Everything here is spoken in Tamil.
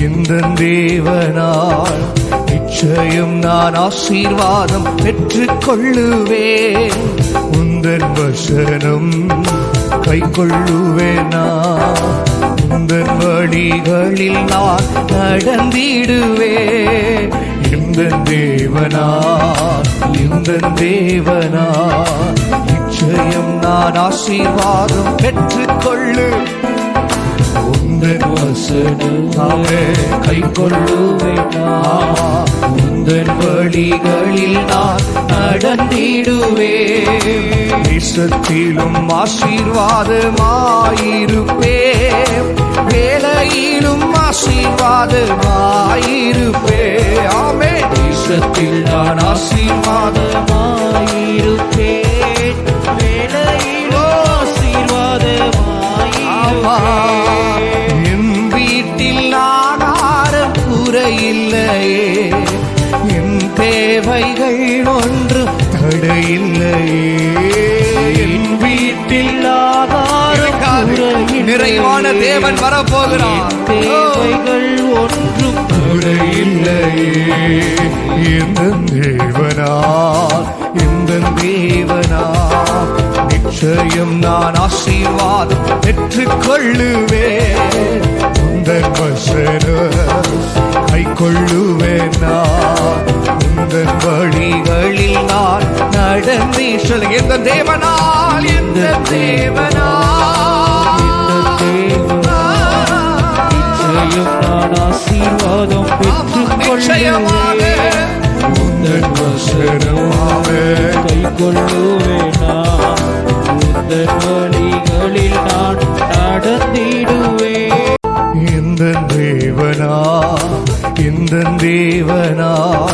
இந்த தேவனால் நிச்சயம் நான் ஆசீர்வாதம் பெற்றுக் கொள்ளுவேன். உந்தன் வசனம் கை கொள்ளுவேனா, உந்தன் வழிகளில் நான் நடந்திடுவேன். இந்த தேவனால் நிச்சயம் நான் ஆசீர்வாதம் பெற்றுக் கொள்ளு. உந்தன் வசனமே கை கொள்ளுவேனா, உந்தன் வழிகளில் நான் நடந்திடுவேன். தேசத்திலும் ஆசீர்வாதமாயிருப்பேன், வேலையிலும் ஆசீர்வாதமாயிருப்பேன். ஆமே, தேசத்தில் நான் ஆசீர்வாதமாயிருப்பேன், வேலையிலும் ஆசீர்வாதமாயிருப்பேன். என் வீட்டில் ஆகாரம் குறையில்லையே, என் தேவைகள் ஒன்றும் தடையில்லையே. என் வீட்டில் ஆகாரம் நிறைவான தேவன் வரப்போகிறார். தேவைகள் ஒன்றும் தடையில்லையே. இந்த தேவனால் நிச்சயம் நான் ஆசீர்வாதம் பெற்றுக் கொள்ளுவேன். உந்தன் வசனம் கை கொள்ளுவேனா, உந்தன் வழிகளில் நான் நடந்தே. சொல்லுங்க, இந்த தேவனால் நிச்சயம் நான் ஆசீர்வாதம் பெற்றுக் கொள்ளுவேன். உந்தன் வசனமே கை கொள்ளுவேனா, உந்தன் வழிகளில் நான் நடந்திடுவேன். இந்த தேவனால்